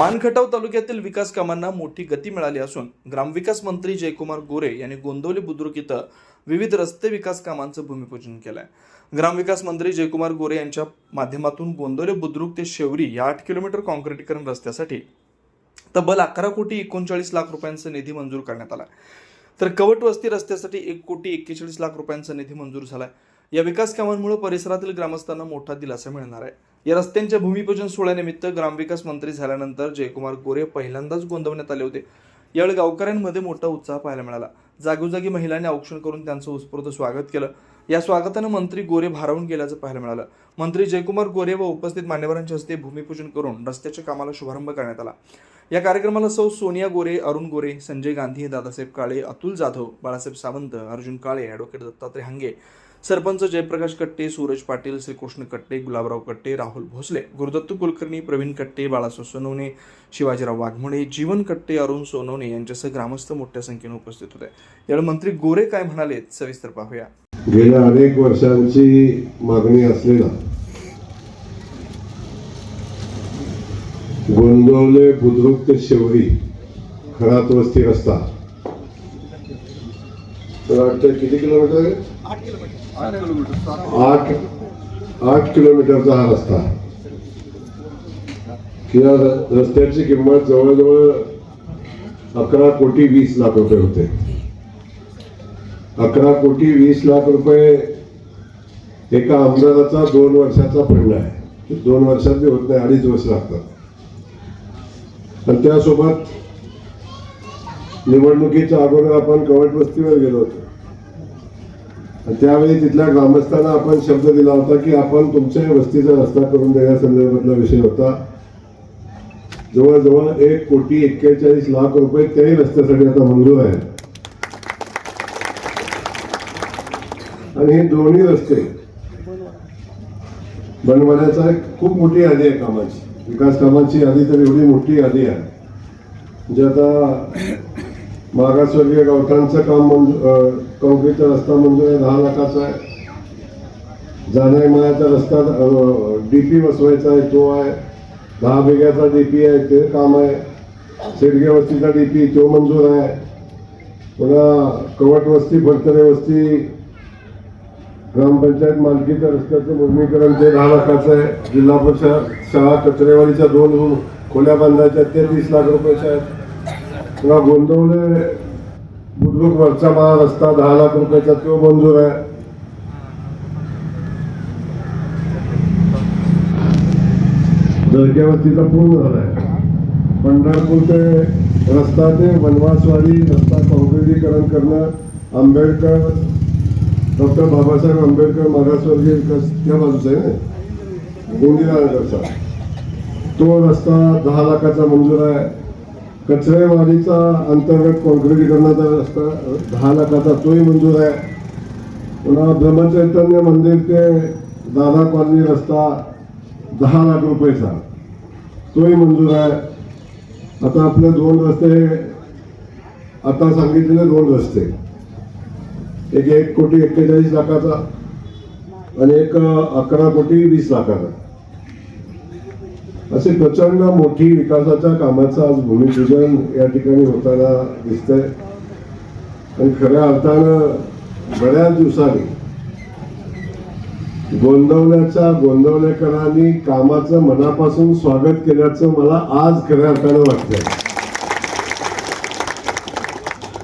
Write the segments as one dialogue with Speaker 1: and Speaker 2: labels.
Speaker 1: मानखटाव तालुक्यातील विकास कामांना मोठी गती मिळाली असून ग्रामविकास मंत्री जयकुमार गोरे यांनी गोंदवले बुद्रुक इथं विविध रस्ते विकास कामांचं भूमिपूजन केलंय। ग्रामविकास मंत्री जयकुमार गोरे यांच्या माध्यमातून गोंदवले बुद्रुक ते शेवरी या 8 किलोमीटर काँक्रिटीकरण रस्त्यासाठी तब्बल 11 कोटी 39 लाख रुपयांचा निधी मंजूर करण्यात आला। तर कवट वस्ती रस्त्यासाठी 1 कोटी 41 लाख रुपयांचा निधी मंजूर झालाय। या विकास कामांमुळे परिसरातील ग्रामस्थांना मोठा दिलासा मिळणार आहे। या रस्त्यांच्या भूमिपूजन सोहळ्यानिमित्त ग्रामविकास मंत्री झाल्यानंतर जयकुमार गोरे पहिल्यांदाच गोंदवण्यात आले होते। यावेळी गावकऱ्यांमध्ये मोठा उत्साह पाहायला मिळाला। जागोजागी महिलांनी औक्षण करून त्यांचं उत्स्फूर्त स्वागत केलं। या स्वागतानं मंत्री गोरे भारावून गेल्याचं पाहायला मिळालं। मंत्री जयकुमार गोरे व उपस्थित मान्यवरांच्या हस्ते भूमिपूजन करून रस्त्याच्या कामाला शुभारंभ करण्यात आला। या कार्यक्रमाला सौ सोनिया गोरे, अरुण गोरे, संजय गांधी, दादासाहेब काळे, अतुल जाधव, बाळासाहेब सावंत, अर्जुन काळे, ॲडव्होकेट दत्तात्रय हांगे, सरपंच जयप्रकाश कट्टे, सूरज पाटील, श्रीकृष्ण कट्टे, गुलाबराव कट्टे, राहुल भोसले, गुरुदत्त कुलकर्णी, प्रवीण कट्टे, बाळासाहेब सोनवणे, शिवाजीराव वाघमोडे, जीवन कट्टे, अरुण सोनवणे यांच्यासह ग्रामस्थ मोठ्या संख्येने उपस्थित होते। यावेळी मंत्री गोरे काय म्हणाले सविस्तर पाहूया।
Speaker 2: गेल्या अनेक वर्षांची मागणी असलेला गोंदवले बुद्रुक ते शेवरी खरात वस्ती रस्ता किती किलोमीटर आहे? 8 किलोमीटरचा हा रस्ता। या रस्त्याची किंमत जवळजवळ 11 कोटी 20 लाख रुपये होते। 11 कोटी 20 लाख रुपये एका आमदाराचा 2 वर्षाचा फंड आहे। 2 वर्षात बी होत नाही, 2.5 वर्ष लागतात। आणि त्यासोबत निवडणुकीच्या अगोदर आपण कवट वस्तीवर गेलो होतो। त्यावेळी तिथल्या ग्रामस्थांना आपण शब्द दिला होता की आपण तुमच्या वस्तीचा रस्ता करून देण्यासंदर्भातला विषय होता। जवळजवळ 1 कोटी 41 लाख रुपये त्याही रस्त्यासाठी आता मंजूर आहेत। आणि हे दोन्ही रस्ते बनवण्याचा एक खूप मोठी यादी आहे कामाची। विकास कामाची यादी तर एवढी मोठी यादी आहे म्हणजे आता मागासवर्गीय गावठांचं काम काँक्रीटचा रस्ता मंजूर आहे, 10 लाखाचा आहे। जाण्या येण्याचा रस्ता डीपी बसवायचा आहे, तो आहे। 10 बिघ्याचा डीपी आहे, ते काम आहे। शेडगे वस्तीचा डीपी तो मंजूर आहे। पुन्हा कवट वस्ती, फडतरे वस्ती, ग्रामपंचायत मालकीच्या रस्त्याचं मुद्रणीकरण ते 10 लाखाचं आहे। जिल्हा परिषद शाळा कचरेवाडीच्या 2 खोल्या बांधायच्या ते 30 लाख रुपयाच्या आहेत। पुन्हा गोंदवले बुद्रुक वरचा रस्ता 10 लाख रुपयाचा तो मंजूर आहे। दर्ग्या वस्तीचा पूर्ण झाला आहे। पंढरपूर ते रस्ता ते वनवासवाडी रस्ता काँक्रिटीकरण करणं, आंबेडकर डॉक्टर बाबासाहेब आंबेडकर मागासवर्गीय विकास त्या बाजूचा आहे ना, इंदिरानगरचा, तो रस्ता 10 लाखाचा मंजूर आहे। कचरेवाडीचा अंतर्गत काँक्रिटीकरणाचा रस्ता 10 लाखाचा तोही मंजूर आहे। पुन्हा ब्रह्मचैतन्य मंदिर ते दादा कॉलनी रस्ता 10 लाख रुपयाचा तोही मंजूर आहे। आता आपले 2 रस्ते, आता सांगितलेले 2 रस्ते, एक 1 कोटी 41 लाखाचा आणि एक 11 कोटी 20 लाखाचा, असे प्रचंड मोठी विकासाच्या कामाचं आज भूमिपूजन या ठिकाणी होताना दिसतंय। आणि खऱ्या अर्थानं बऱ्याच दिवसांनी गोंदवलेकरांनी कामाचं मनापासून स्वागत केल्याचं मला आज खऱ्या अर्थानं वाटतंय।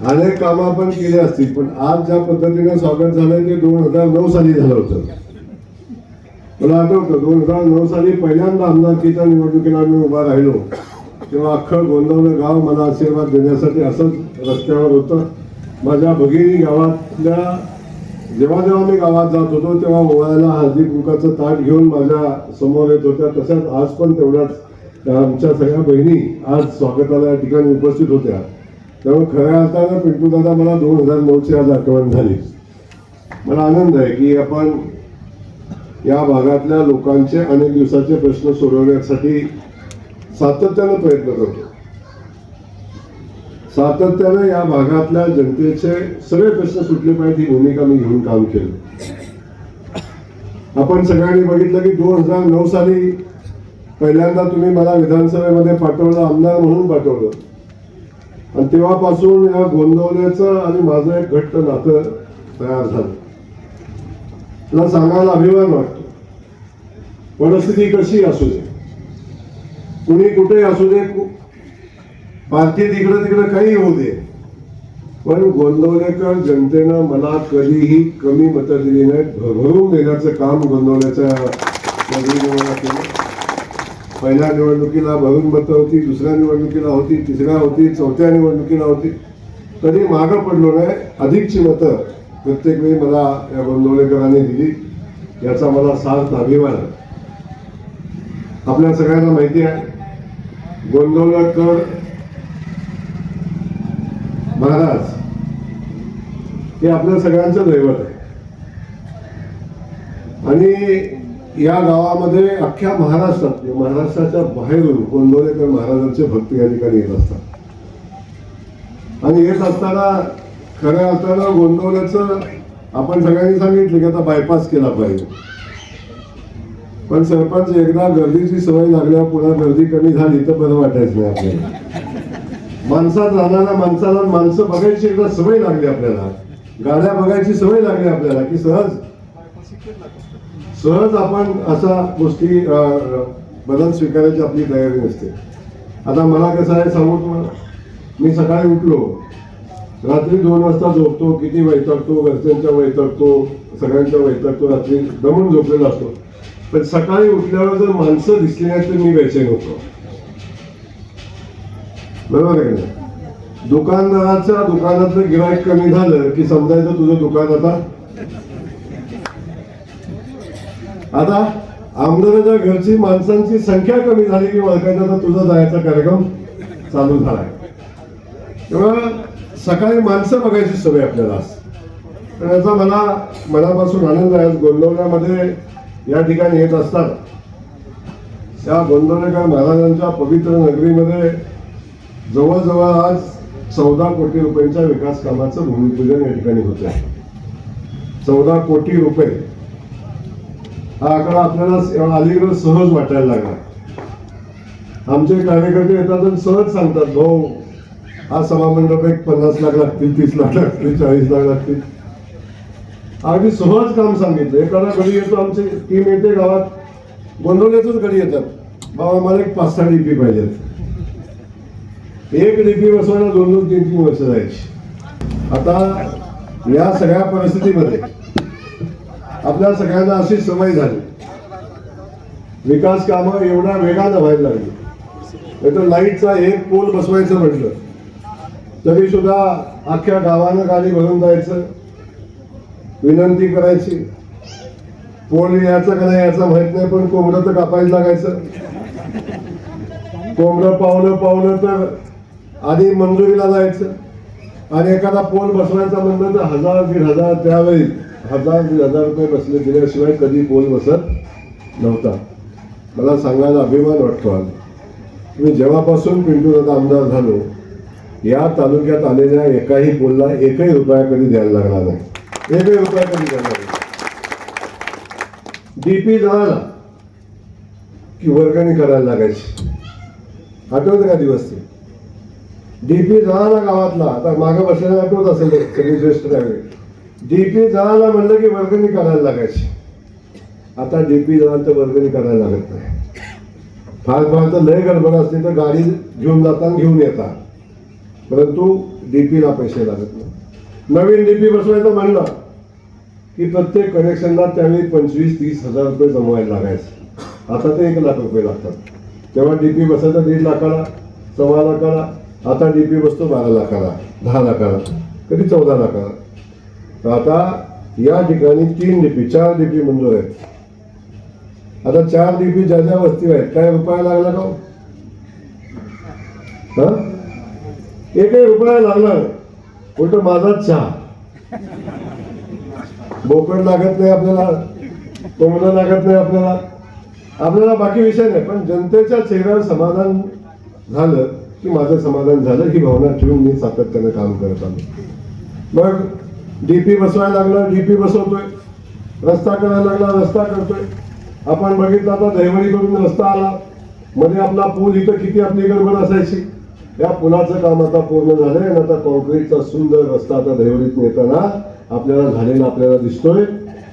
Speaker 2: अनेक कामं आपण केली असतील, पण आज ज्या पद्धतीने स्वागत झालंय ते 2009 साली झालं होतं। मला आठवतं 2009 साली पहिल्यांदा आमदारकीच्या निवडणुकीला मी उभा राहिलो तेव्हा अख्खं गोंदवले गाव मला आशीर्वाद देण्यासाठी असंच रस्त्यावर होतं। माझ्या भगिनी गावातल्या जेव्हा मी गावात जात होतो तेव्हा ओवाळायला हळदी कुंकाचं ताट घेऊन माझ्या समोर येत होत्या। तशाच आज पण तेवढ्याच आमच्या सगळ्या बहिणी आज स्वागताला या ठिकाणी उपस्थित होत्या। त्यामुळे खऱ्या अर्थानं पिंटू दादा मला 2009ची आज आठवण झाली। मला आनंद आहे की आपण या भागातल्या लोकांचे अनेक दिवसाचे प्रश्न सोडवण्यासाठी सातत्यानं प्रयत्न करतो। सातत्यानं या भागातल्या जनतेचे सगळे प्रश्न सुटले पाहिजे ही भूमिका मी घेऊन काम केलं। आपण सगळ्यांनी बघितलं की 2009 साली पहिल्यांदा तुम्ही मला विधानसभेमध्ये पाठवलं, आमदार म्हणून पाठवलं, आणि तेव्हापासून या गोंदवल्याचं आणि माझं एक घट्ट नातं तयार झालं. मला सांगायला अभिमान वाटतो. परिस्थिती कशी असू दे, कुणी कुठे असू दे, पार्टी तिकडे तिकडे काही होऊ दे, पण गोंदवलेकर जनतेनं मला कधीही कमी मतं दिली नाहीत. भरभरून देण्याचं काम गोंदवल्याच्या नगरीने केलं. पहिल्या निवडणुकीला भरून मतं होती, दुसऱ्या निवडणुकीला होती, तिसऱ्या होती, चौथ्या निवडणुकीला होती, तरी मागं पडलो नाही. अधिकची मतं प्रत्येक वेळी मला या गोंदवलेकरांनी दिली, याचा मला सार्थ अभिमान आहे. आपल्या सगळ्यांना माहिती आहे, गोंदवलेकर महाराज हे आपल्या सगळ्यांचं दैवत आहे. आणि या गावामध्ये अख्ख्या महाराष्ट्राच्या बाहेरून गोंदवलेकर महाराजांचे भक्त या ठिकाणी येत असतात. आणि येत असताना खऱ्या अर्थानं गोंदवल्याचं आपण सगळ्यांनी सांगितलं की आता बायपास केला पाहिजे. पण सरपंच, एकदा गर्दीची सवय लागल्यावर पुन्हा गर्दी कमी झाली तर बरं वाटायचं नाही आपल्याला. माणसात राहणाऱ्या माणसाला माणसं बघायची एकदा सवय लागली आपल्याला, गाड्या बघायची सवय लागली आपल्याला, की सहज आपण अशा गोष्टी बदल स्वीकारायची आपली तयारी नसते. आता मला कसं आहे सांगू तुम्हाला, मी सकाळी उठलो, रात्री 2 वाजता झोपतो, किती वैतागतो, घरच्यांच्या वैतागतो, सगळ्यांच्या वैतागतो, रात्री दमून झोपलेला असतो. पण सकाळी उठल्यावर जर माणसं दिसली नाही तर मी बेचैन होतो. बरोबर आहे का? दुकानदाराच्या दुकानातलं गिराईक कमी झालं की समजायचं तुझं दुकान आता आमदाराच्या घरची माणसांची संख्या कमी झाली की ओळखायचं तर तुझा जायचा कार्यक्रम चालू झालाय. तेव्हा सकाळी माणसं बघायची सवय आपल्याला असते. तर याचा मला मनापासून आनंद आहे. गोंदवल्यामध्ये या ठिकाणी येत असतात त्या गोंदवलेकर महाराजांच्या पवित्र नगरीमध्ये जवळजवळ आज 14 कोटी रुपयांच्या विकास कामाचं भूमिपूजन या ठिकाणी होत आहे. 14 कोटी रुपये हा आकडा आपल्याला अलीकडे सहज वाटायला लागला. आमचे कार्यकर्ते येतात आणि सहज सांगतात, भाऊ हा सभामंडप एक 50 लाख लागतील, 30 लाख लागतील, 40 लाख लागतील. अगदी सहज काम सांगितलं. एखादा घडी येतो, आमची टीम येते गावात, गोंदवल्यातच घडी येतात, बाबा मला एक 5-6 डीपी पाहिजेत. एक डीपी बसवायला 2-2, 3-3 वर्ष जायची. आता या सगळ्या परिस्थितीमध्ये आपल्या सगळ्यांना अशी सवय झाली, विकास कामं एवढ्या वेगानं व्हायला लागली. नाहीतर लाईटचा एक पोल बसवायचं म्हटलं तरी सुद्धा अख्ख्या गावानं गाडी भरून जायचं, विनंती करायची. पोल यायचं का नाही याचा माहित नाही, पण कोंबडं तर कापायला लागायचं. कोंबडं पावलं तर आधी मंजुरीला जायचं, आणि एखादा पोल बसवायचा म्हणलं तर 1000-1500, त्यावेळी 1000-1500 रुपये बसले दिल्याशिवाय कधी पोल बसत नव्हता. मला सांगायला अभिमान वाटतो. आज मी जेव्हापासून पिंटू दादा आमदार झालो, या तालुक्यात आलेल्या एकाही पोलला 1ही रुपया कधी द्यायला लागला नाही. 1ही रुपया कधी द्यायला लागला. डीपी झाला की वर्गणी करायला लागायची. आठवतं का दिवस ते? डीपी झाला गावातला, आता मागं बसलेला आठवत असेल सगळी ज्येष्ठ त्यावेळी. डीपी झाला म्हणलं की वर्गणी करायला लागायची. आता डीपी झाला तर वर्गणी करायला लागत नाही. फार तर लय गडबड असते तर गाडी घेऊन जातात, घेऊन येतात, परंतु डीपीला पैसे लागत नाही. नवीन डीपी बसवायचं म्हणलं की प्रत्येक कनेक्शनला त्यावेळी 25-30 हजार रुपये जमवायला लागायचे. आता ते 1 लाख रुपये लागतात. तेव्हा डीपी बसायचा 1.5 लाखाला, 1.25 लाखाला. आता डीपी बसतो 12 लाखाला, 10 लाखाला, कधी 14 लाखाला. तर आता या ठिकाणी 3 डीपी, 4 डीपी मंजूर आहेत. आता 4 डीपी ज्या ज्या वस्ती आहेत, काय रुपया लागला का? 1ही रुपया लागला. उलट माझाच चहा. बोकड लागत नाही आपल्याला, कोंबडं लागत नाही आपल्याला बाकी विषय नाही. पण जनतेच्या चेहऱ्यावर समाधान झालं की माझं समाधान झालं, ही भावना ठेवून मी सातत्याने काम करत आलो. मग डीपी बसवायला लागला, डीपी बसवतोय. रस्ता करायला लागला, रस्ता करतोय. आपण बघितलं आता दहिवडीकडून रस्ता आला, मध्ये आपला पूल इथं किती आपली गडबड असायची. या पुलाचं काम आता पूर्ण झालंय आणि आता कॉन्क्रीटचा सुंदर रस्ता आता दहिवडीत येताना आपल्याला झालेला आपल्याला दिसतोय.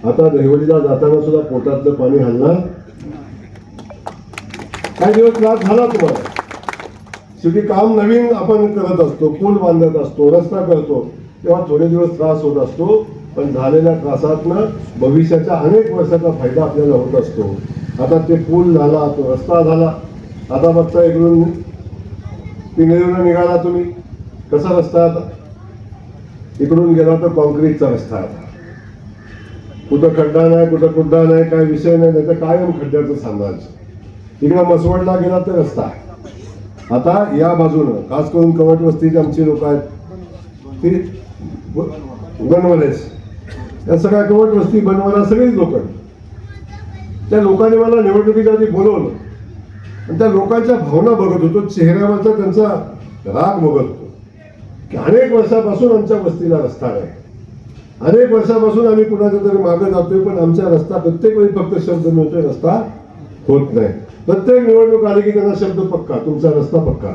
Speaker 2: आता दहिवडीला जाताना सुद्धा पोटातलं पाणी हलणार. काही दिवस त्रास झाला तुम्हाला. शेवटी काम नवीन आपण करत असतो, पूल बांधत असतो, रस्ता करतो, तेव्हा थोडे दिवस त्रास होत असतो. पण झालेल्या त्रासातनं भविष्याच्या अनेक वर्षाचा फायदा आपल्याला होत असतो. आता ते पूल झाला, तो रस्ता झाला. आता बघता इकडून पिंगळीवरून निघाला तुम्ही, कसा रस्ता आता इकडून गेला तर कॉन्क्रीटचा रस्ता. आता कुठं खड्डा नाही, कुठं कुड्डा नाही, काय विषय नाही, नाही तर कायम खड्ड्याचं साम्राज्य. इकडं मसवडला गेला तर रस्ता. आता या बाजूनं खास करून कवट वस्तीची आमची लोक आहेत ती बनवलेच, या सगळ्या कवट वस्ती बनवायला सगळीच लोक. त्या लोकांनी मला निवडणुकीच्या आधी बोलवलं आणि त्या लोकांच्या भावना बघत होतो, चेहऱ्यावरचा त्यांचा राग बघत होतो की अनेक वर्षापासून आमच्या वस्तीला रस्ता नाही. अनेक वर्षापासून आम्ही कुणाच्या तरी मागे जातोय, पण आमचा रस्ता प्रत्येक वेळी फक्त शब्द मिळतोय, रस्ता होत नाही. प्रत्येक निवडणूक आली की त्यांना शब्द पक्का, तुमचा रस्ता पक्का.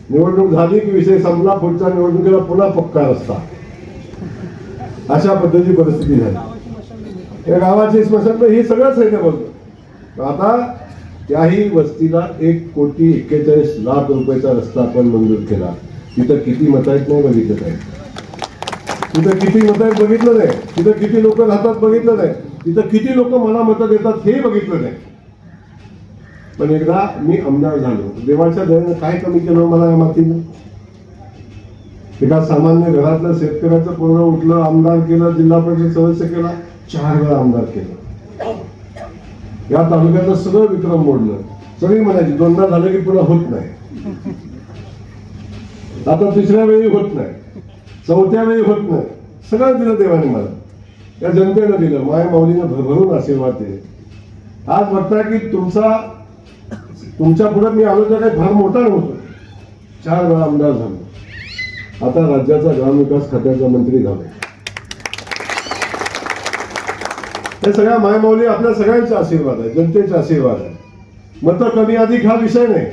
Speaker 2: निवडणूक झाली की विषय संपला, पुढच्या निवडणुकीला पुन्हा पक्का रस्ता. अशा पद्धतीची परिस्थिती झाली. या गावाची स्मशान ही सगळंच आहे ते बोलतो. आता त्याही वस्तीला 1,41,00,000 रुपयाचा रस्ता आपण मंजूर केला. तिथं किती मत आहेत नाही बघितलं नाही, तिथं किती मत आहेत बघितलं नाही, तिथं किती लोक राहतात बघितलं नाही, तिथं किती लोक मला मतं देतात हे बघितलं नाही. पण एकदा मी आमदार झालो, देवाच्या दयेनं काय कमी केलं मला या मातीनं. एका सामान्य घरातलं शेतकऱ्याचं पूर्ण उठलं, आमदार केलं, जिल्हा परिषद सदस्य केला, 4 वेळा आमदार केलं. या तालुक्यातलं सगळं विक्रम मोडलं. सगळी म्हणायची 2दा झालं की पुन्हा होत नाही. आता 3ऱ्या वेळी होत नाही, 4थ्या वेळी होत नाही. सगळं दिलं देवाने मला, या जनतेनं दिलं, माय माऊलीनं भरभरून आशीर्वाद दिले. आज बघताय की तुमच्या पुढे मी आलो तर काही फार मोठा नव्हतो, 4 वेळा आमदार झालो. आता राज्याचा ग्रामविकास खात्याचा मंत्री झालो. हे सगळ्या मायमाऊली आपल्या सगळ्यांचा आशीर्वाद आहे, जनतेचा आशीर्वाद आहे. मतं कमी अधिक हा विषय नाही,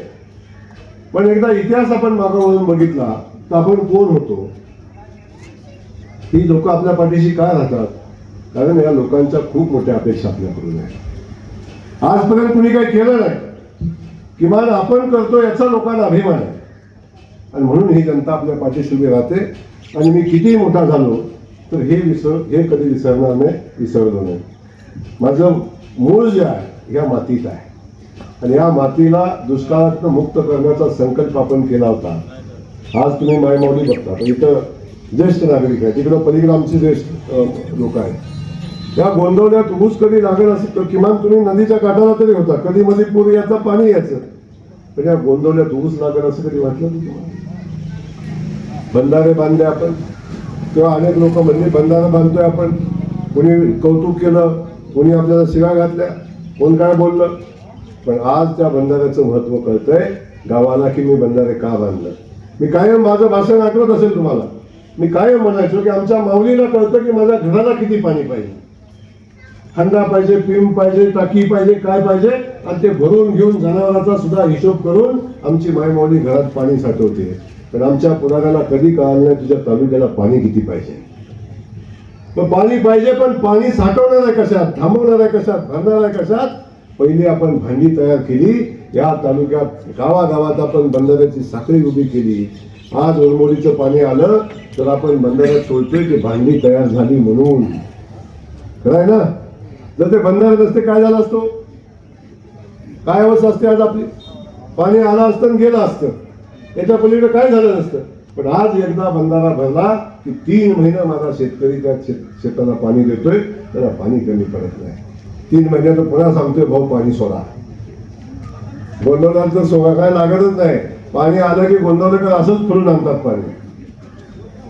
Speaker 2: पण एकदा इतिहास आपण मागं वळून बघितला तर आपण कोण होतो, ही लोक आपल्या पाठीशी काय राहतात. कारण या लोकांच्या खूप मोठ्या अपेक्षा आपल्याकडून आहे. आजपर्यंत कुणी काही केलं नाही, किमान आपण करतो याचा लोकांना अभिमान आहे. आणि म्हणून ही जनता आपल्या पाठीशी उभी राहते. आणि मी किती मोठा झालो तर हे कधी विसरणार नाही, विसरलो नाही. माझं मूळ जे आहे या मातीत आहे आणि या मातीला दुष्काळातनं मुक्त करण्याचा संकल्प आपण केला होता. आज तुम्ही मायमाऊली बघता, इथं ज्येष्ठ नागरिक आहेत, तिकडं पलीकडे आमचे ज्येष्ठ लोक आहेत. या गोंदवल्यात ऊस कधी लागेल असेल तर किमान तुम्ही नदीच्या काठाला तरी होता, कधी मध्ये पूर याचं पाणी यायचं, पण या गोंदवल्यात ऊस लागेल असं कधी वाटलं तुम्हाला. बंधारे बांधले आपण, तेव्हा अनेक लोक म्हणले बंधारा बांधतोय आपण, कोणी कौतुक केलं, कोणी आपल्याला शिव्या घातल्या, कोण काय बोललं. पण आज त्या बंधाऱ्याचं महत्व कळतंय गावाला की मी बंधारे का बांधलं. मी कायम माझं भाषण आठवत असेल तुम्हाला, मी कायम म्हणायचो की आमच्या माऊलीला कळतं की माझ्या घराला किती पाणी पाहिजे, हंडा पाहिजे, पिंप पाहिजे, टाकी पाहिजे, काय पाहिजे, आणि ते भरून घेऊन जनावरांचा सुद्धा हिशोब करून आमची मायमाऊली घरात पाणी साठवते. पण आमच्या पुढाऱ्याला कधी कळलं नाही तुझ्या तालुक्याला पाणी किती पाहिजे. मग पाणी पाहिजे, पण पाणी साठवणार आहे कशात, थांबवणार आहे कशात, भरणार आहे कशात. पहिली आपण भांडी तयार केली, या तालुक्यात गावागावात आपण बंधाऱ्याची साखळी उभी केली. आज उरमोडीचं पाणी आलं तर आपण बंधाऱ्यात सोडतोय की भांडी तयार झाली म्हणून. खरंय ना. जर ते बंधारे नसते काय झालं असतो, काय अवस्था असते आज आपली. पाणी आलं असतं आणि गेलं असतं, याच्या पलीकडे काय झालं नसतं. पण आज एकदा बंधारा भरला की 3 महिने माझा शेतकरी त्या शेताला पाणी देतोय, त्याला पाणी कमी पडत नाही. 3 महिन्यात पुन्हा सांगतोय भाऊ पाणी सोडा. गोंदवल्याचं सोडा काय लागतच नाही. पाणी आलं की गोंदवलेकर असंच फिरून आणतात पाणी.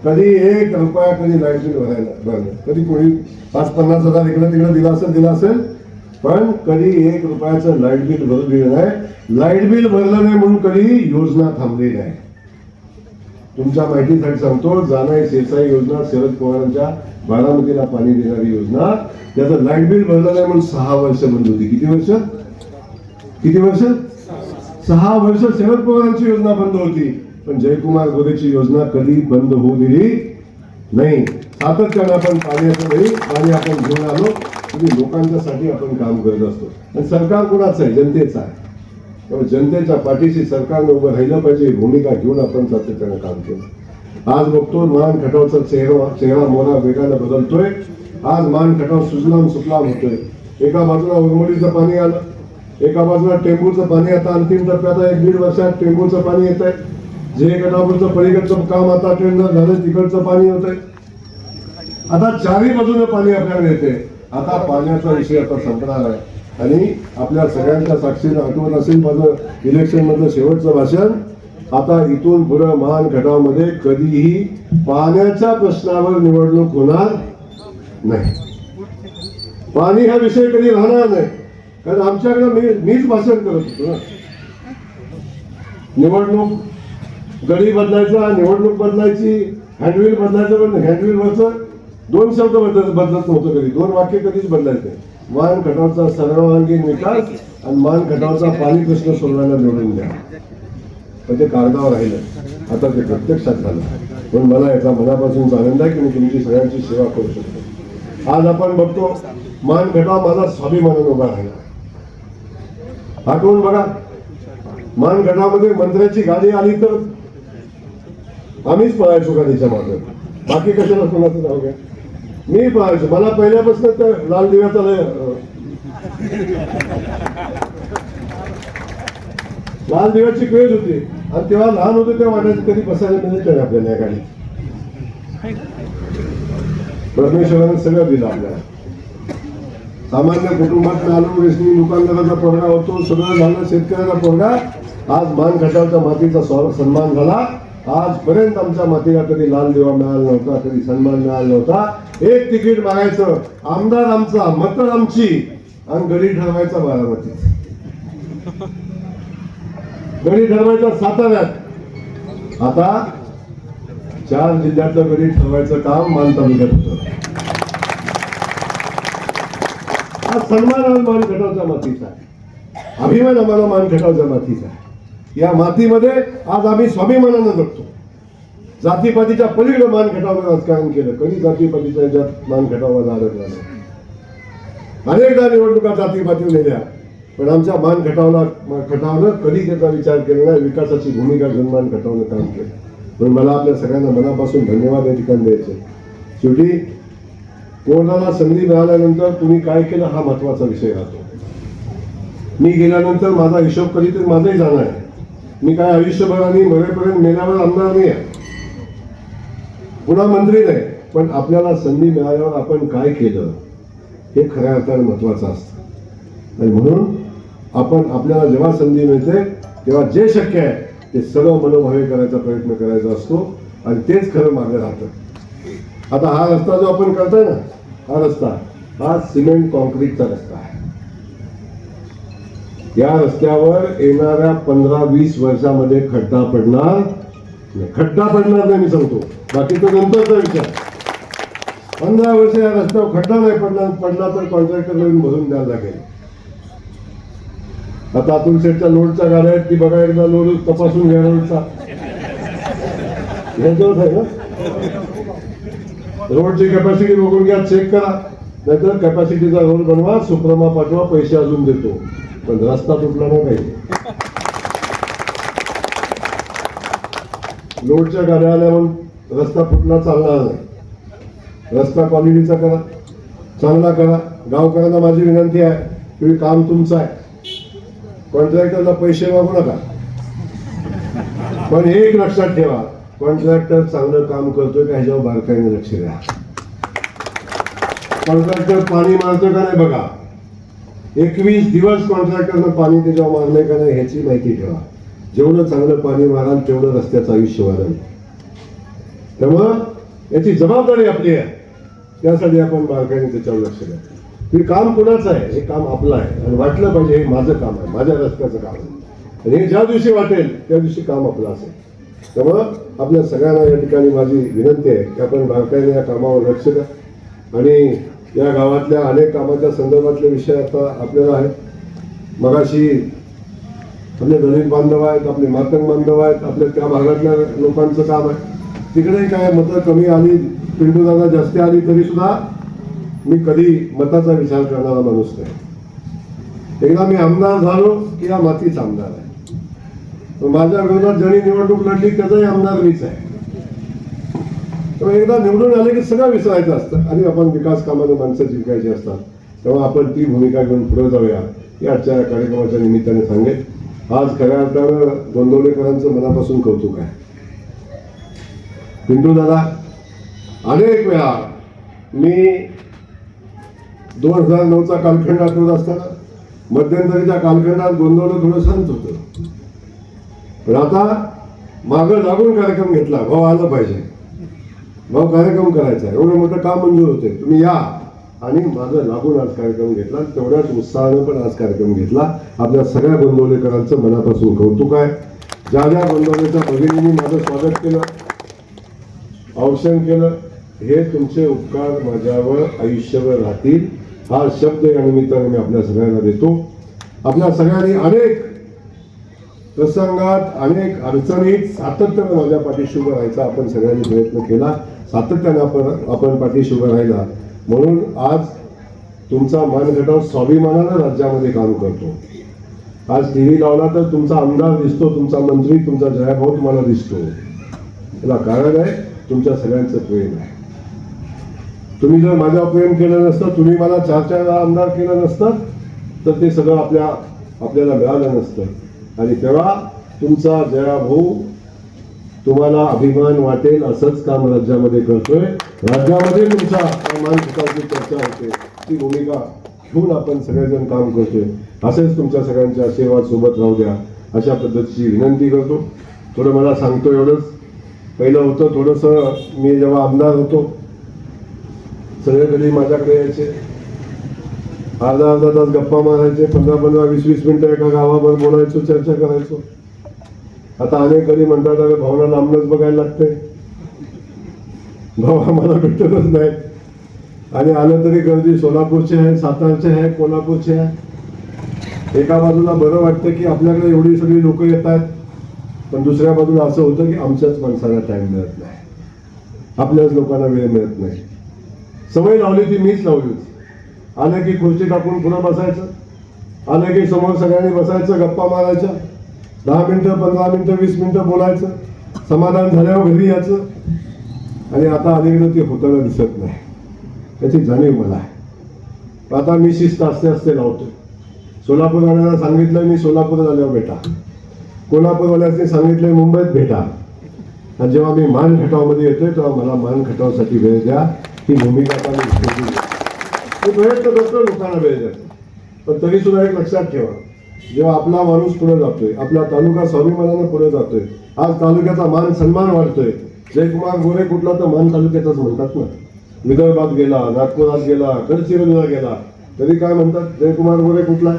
Speaker 2: कधी 1 रुपया कधी लाईट बिल भरलं, कधी कोणी 5-50 हजार इकडे तिकडे दिला असेल, पण कधी 1 रुपयाचं लाईट बिल भरून दिलं नाही. लाईट बिल भरलं नाही म्हणून कधी योजना थांबली नाही. तुमच्या माहितीसाठी सांगतो, जानाई सिरसाई योजना, शरद पवारांच्या बारामतीला पाणी देणारी योजना, त्याचं लाईट बिल भरलं नाही म्हणून 6 वर्ष बंद होती. किती वर्ष? 6 वर्ष शरद पवारांची योजना बंद होती, पण जयकुमार गोरेची योजना कधी बंद होऊ दिली नाही. सातत्याने आपण पाणी आपण घेऊन आलो. तुम्ही लोकांच्यासाठी आपण काम करत असतो आणि सरकार कुणाचं आहे? जनतेचं आहे. त्यामुळे जनतेच्या पाठीशी सरकारने उभं राहिलं पाहिजे, भूमिका घेऊन आपण सातत्याने काम केलं. आज बघतो मान खटावचा चेहरा मोहरा वेगाने बदलतोय. आज मान खटाव सुजलाम सुफलाम होतोय. एका बाजूला उरमोडीचं पाणी आलं, एका बाजूला टेंबूचं पाणी आता अंतिम टप्प्यात आहे. 1.5 वर्षात टेंबूचं पाणी येत आहे. जे गटापूरचं पलीकडचं काम आता टेंडर झालं, तिकडचं पाणी होत आहे. आता चारही बाजूने पाणी आपल्याला येते. आता पाण्याचा विषय आता संपणार आहे आणि आपल्या सगळ्यांच्या साक्षीने आठवत असेल माझं इलेक्शन मधलं शेवटचं भाषण. आता इथून पुढे मान खटावमध्ये कधीही पाण्याच्या प्रश्नावर निवडणूक होणार नाही. पाणी हा विषय कधी राहणार नाही, कारण आमच्याकडे मीच भाषण करत होतो ना. निवडणूक गडी बदलायचा, निवडणूक बदलायची, हँडविल बदलायचं, पण हँडविलवरचं 2 शब्द बदलत नव्हतं कधी, 2 वाक्य कधीच बदलायचे. मान खटावचा सर्वांगीण विकास आणि मान खटावचा पाणी प्रश्न सोडवायला निवडून द्या. पण ते कागदावर राहिलं, आता ते प्रत्यक्षात झालं. पण मला याचा मनापासून आनंद आहे की मी तुमची सगळ्यांची सेवा करू शकतो. आज आपण बघतो मान खटाव माझा स्वाभिमानाने उभा राहिला. आठवून बघा, मान गटामध्ये मंत्र्याची गाडी आली तर आम्हीच पळायचो गाडीच्या मागे, बाकी कशाला कोणाचं नाव घ्या. मी पळायचो. मला पहिल्यापासून तर लाल दिव्याचा लाल दिव्याची क्रेज होती आणि तेव्हा लहान होते तेव्हा वाटायचं कधी बसायला मिळत नाही आपल्याला या गाडीत. परमेश्वराने सगळं दिलं आपल्याला. सामान्य कुटुंबात आलो, रेशमी दुकानदाराचा पोरगा होतो, सगळं झालं, शेतकऱ्याचा पोरगा. आज मान खटावच्या मातीचा सन्मान झाला. आजपर्यंत आमच्या मातीला कधी लाल दिवा मिळाला नव्हता, कधी सन्मान मिळाला नव्हता. 1 तिकीट मागायचं, आमदार आमचा, मतं आमची आणि गडी ठरवायचा बारामती, गडी ठरवायचा साताऱ्यात. आता 4 जिल्ह्यातलं गडी ठरवायचं काम मान तालुक्यात होतं. हा सन्मान आज मान खटावच्या मातीचा आहे. अभिमान आम्हाला मान खटावच्या मातीचा आहे. या मातीमध्ये आज आम्ही स्वाभिमानानं जगतो. जातीपातीच्या पलीकडे मान खटावलं राजकारण केलं. कधी जातीपातीच्या याच्यात मान खटावला अडकला नाही. अनेकदा निवडणुका जातीपातीवर नेल्या, पण आमच्या मान खटावनं कधी त्याचा विचार केला नाही. विकासाची भूमिका घेऊन मान खटावनं काम केलं. म्हणून मला आपल्या सगळ्यांना मनापासून धन्यवाद या ठिकाणी द्यायचे. शेवटी कोणाला संधी मिळाल्यानंतर तुम्ही काय केलं हा महत्वाचा विषय राहतो. मी गेल्यानंतर माझा हिशोब कधीतरी माझाही जाणार आहे. मी काय आयुष्यभर आणि मरेपर्यंत मेल्यावर आमदार नाही आहे, पुन्हा मंत्री नाही, पण आपल्याला संधी मिळाल्यावर आपण काय केलं हे खऱ्या अर्थाने महत्वाचं असतं. आणि म्हणून आपण आपल्याला जेव्हा संधी मिळते तेव्हा जे शक्य आहे ते सर्व मनोभावे करायचा प्रयत्न करायचा असतो आणि तेच खरं मागे राहतं. आता हा रस्ता जो आपण करतोय ना, हा रस्ता हा सिमेंट कॉन्क्रीटचा रस्ता आहे. या रस्त्यावर येणाऱ्या 15-20 वर्षामध्ये खड्डा पडणार नाही, मी सांगतो. बाकी तो नंतरचा विचार. 15 वर्ष या रस्त्यावर खड्डा नाही पडला तर कॉन्ट्रॅक्टर नवीन भरून द्यायला लागेल. आता अतुल शेठच्या लोडच्या गाड्या आहेत, ती बघा एकदा लोड तपासून घ्या. रोडचा ह्याच्यावर आहे ना, रोडची कॅपॅसिटी बघून घ्या, चेक करा. नाहीतर कॅपॅसिटीचा रोड बनवा, सुप्रमा पाठवा, पैसे अजून देतो, पण रस्ता तुटला नाही पाहिजे. लोडच्या गाड्या आल्या म्हणून रस्ता फुटला चालणार नाही. रस्ता क्वालिटीचा करा, चांगला करा. गावकऱ्यांना माझी विनंती आहे, तुम्ही काम तुमचं आहे, कॉन्ट्रॅक्टरला पैसे मागू नका. पण एक लक्षात ठेवा, कॉन्ट्रॅक्टर चांगलं काम करतोय का ह्याच्यावर बारकाईने लक्ष द्या. कॉन्ट्रॅक्टर पाणी मारतोय का नाही बघा. 21 दिवस कॉन्ट्रॅक्टरनं पाणी त्याच्यावर मारलंय का नाही ह्याची माहिती ठेवा. जेवढं चांगलं पाणी माराल तेवढं रस्त्याचं आयुष्य वाढेल. त्यामुळं याची जबाबदारी आपली आहे, त्यासाठी आपण बारकाईने त्याच्यावर लक्ष द्या. हे काम कुणाचं आहे? हे काम आपलं आहे आणि वाटलं पाहिजे हे माझं काम आहे, माझ्या रस्त्याचं काम आहे. आणि हे ज्या दिवशी वाटेल त्या दिवशी काम आपलं असेल. त्यामुळं आपल्या सगळ्यांना या ठिकाणी माझी विनंती आहे की आपण बारकाईने या कामावर लक्ष द्या. आणि या गावातल्या अनेक कामाच्या संदर्भातले विषय आता आपल्याला आहेत. मगाशी आपले दलित बांधव आहेत, आपले मातंग बांधव आहेत, आपल्या त्या भागातल्या लोकांचं काम आहे. तिकडे काय मतं कमी आली, पिंटूदादा जास्त आली तरी सुद्धा मी कधी मताचा विचार करणारा माणूस नाही. एकदा मी आमदार झालो की या मातीचा आमदार आहे. माझ्या विरोधात ज्यांनी निवडणूक लढली त्याचाही आमदार मीच आहे. तर एकदा निवडून आले की सगळं विसरायचं असतं आणि आपण विकास कामानं माणसं जिंकायची असतात. तेव्हा आपण ती भूमिका घेऊन पुढे जाऊया ही आजच्या कार्यक्रमाच्या निमित्ताने सांगेन. आज खऱ्या अर्थानं गोंदवलेकरांचं मनापासून कौतुक आहे. पिंटू दादा, अनेक वेळा मी 2009चा कालखंड आठवत असताना मध्यंतरीच्या कालखंडात गोंदवलं थोडं शांत होतं. पण आता मागं लागून कार्यक्रम घेतला. भाऊ आलं पाहिजे, भाऊ कार्यक्रम करायचा आहे, एवढं मोठं काम मंजूर होते, तुम्ही या. आणि मागं लागून आज कार्यक्रम घेतला. तेवढ्याच उत्साहानं पण आज कार्यक्रम घेतला. आपल्या सगळ्या गोंदवलेकरांचं मनापासून कौतुक आहे. ज्या ज्या गोंदवलेच्या भगिनींनी माझं स्वागत केलं, औक्षण केलं, हे तुमचे उपकार माझ्यावर आयुष्यभर राहतील. हा शब्द या निमित्ताने मी आपल्या सगळ्यांना देतो. आपल्या सगळ्यांनी अनेक प्रसंगात, अनेक अडचणीत सातत्यानं माझ्या पाठीशी उभं राहायचा आपण सगळ्यांनी प्रयत्न केला. सातत्यानं आपण पाठीशी उभं राहिला म्हणून आज तुमचा मानगटाव स्वाभिमानानं राज्यामध्ये काम करतो. आज टीव्ही लावला तर तुमचा आमदार दिसतो, तुमचा मंत्री, तुमचा जयाभाऊ तुम्हाला दिसतो. त्याला कारण आहे तुमच्या सगळ्यांचं प्रेम आहे. तुम्ही जर माझ्यावर प्रेम केलं नसतं, तुम्ही मला 4 वेळा आमदार केलं नसतं तर ते सगळं आपल्याला मिळालं नसतं. आणि तेव्हा तुमचा जयाभाऊ तुम्हाला अभिमान वाटेल असंच काम राज्यामध्ये करतोय. राज्यामध्ये तुमच्या मान खटावची चर्चा होते, ती भूमिका घेऊन आपण सगळेजण काम करतोय. असेच तुमच्या सगळ्यांचे आशीर्वाद सोबत राहू द्या अशा पद्धतीची विनंती करतो. थोडं मला सांगतो एवढंच. पहिलं होतं थोडंसं, मी जेव्हा आमदार होतो सगळे कधी माझ्याकडे यायचे, अर्धा तास गप्पा मारायचे, 15-15, 20-20 मिनिटं एका गावावर बोलायचो, चर्चा करायचो. आता अनेक कधी म्हणतात अरे भावना लांबनच बघायला लागते, भाऊ आम्हाला भेटतच नाही. आणि आलं तरी गर्दी सोलापूरचे आहे, सातारचे आहे, कोल्हापूरचे आहे. एका बाजूला बरं वाटतं की आपल्याकडे एवढी सगळी लोक येत आहेत, पण दुसऱ्या बाजूला असं होतं की आमच्याच माणसाला टाइम मिळत नाही, आपल्याच लोकांना वेळ मिळत नाही. सवय लावली ती मीच लावली. आलं की खुर्ची टाकून पुन्हा बसायचं, आलं की समोर सगळ्यांनी बसायचं, गप्पा मारायच्या, 10 मिनिटं, 15 मिनिटं, 20 मिनिटं बोलायचं, समाधान झाल्यावर घरी यायचं. आणि आता अलीकडे ते होताना दिसत नाही, त्याची जाणीव मला आहे. आता मी शिस्त असते लावतो. सोलापूरवाल्यांना सांगितलं मी सोलापूर झाल्यावर भेटा, कोल्हापूरवाल्यांनी सांगितलं मुंबईत भेटा. आणि जेव्हा मी मान खटावमध्ये येतोय तेव्हा मला मान खटावसाठी वेळ द्या. ही भूमिका आता मी प्रयत्न करतो लोकांना वेळ द्यायचा. पण तरी सुद्धा एक लक्षात ठेवा, जेव्हा आपला माणूस पुढे जातोय, आपला तालुका स्वाभिमानाने पुढे जातोय, आज तालुक्याचा मान सन्मान वाढतोय. जयकुमार गोरे कुठला तर मान तालुक्याचाच म्हणतात ना. विदर्भात गेला, नागपुरात गेला, गडचिरोलीला गेला तरी काय म्हणतात, जयकुमार गोरे कुठला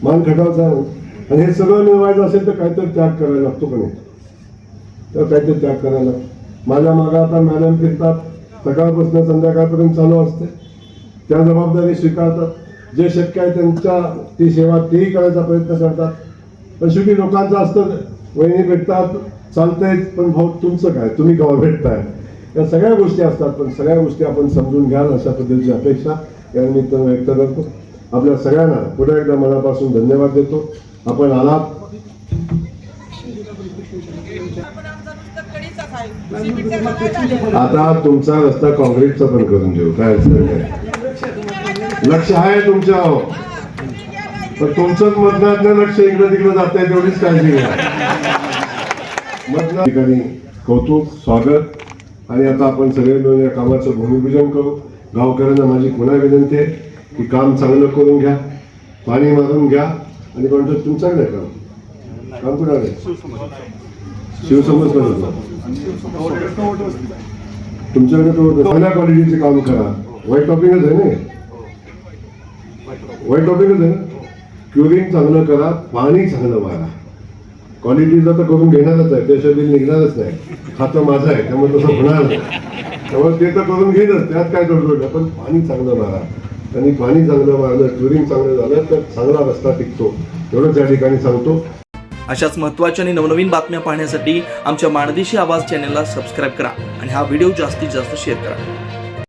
Speaker 2: मान खटावचा आहे. आणि हे सगळं मिळवायचं असेल तर काहीतरी त्याग करायला लागतो का नाही, तर काहीतरी त्याग करायला. माझ्या मागे आता मॅडम फिरतात, सकाळपासून संध्याकाळपर्यंत चालू असते, त्या जबाबदारी स्वीकारतात. जे शक्य आहे त्यांच्या ती सेवा तेही करायचा प्रयत्न करतात. पण शेवटी लोकांचं असतं, वहिनी भेटतात चालतंय, पण भाऊ तुमचं काय, तुम्ही केव्हा भेटताय, या सगळ्या गोष्टी असतात. पण सगळ्या गोष्टी आपण समजून घ्याल अशा पद्धतीची अपेक्षा या निमित्तानं व्यक्त करतो. आपल्या सगळ्यांना पुन्हा एकदा मनापासून धन्यवाद देतो. आपण आलात. आता तुमचा रस्ता काँक्रीटचा पण करून देऊ, काय लक्ष आहे तुमच्या. पण तुमचंच मतदान लक्ष इकडे तिकडे जात आहे, तेवढीच काळजी घ्या. मतदान ठिकाणी कौतुक, स्वागत. आणि आता आपण सगळे मिळून या कामाचं भूमिपूजन करू. गावकऱ्यांना माझी पुन्हा विनंती आहे की काम चांगलं करून घ्या, पाणी मारून घ्या. आणि कोणतं तुमच्याकडे काम कुणाकडे, शिवसमज करतो तुमच्याकडे, तो चांगल्या क्वालिटीचे काम करा. व्हाईट टॉपिकच आहे ना, व्हाईट टॉपिकच आहे. क्युरिंग चांगलं करा, पाणी चांगलं मारा. क्वालिटीचं तर करून घेणारच आहे, त्याशिवाय बिल निघणारच नाही. खातं माझं आहे त्यामुळे तसं होणार नाही, त्यामुळे ते तर करून घेईनच, त्यात काय जोडलं. पण पाणी चांगलं मारा. आणि पाणी चांगलं मारलं, क्युरिंग चांगलं झालं तर चांगला रस्ता टिकतो. एवढंच या ठिकाणी सांगतो.
Speaker 1: अशाच महत्त्वाच्या आणि नवनवीन बातम्या पाहण्यासाठी आमच्या माणदेशी आवाज चॅनलला सबस्क्राईब करा आणि हा व्हिडिओ जास्तीत जास्त शेअर करा.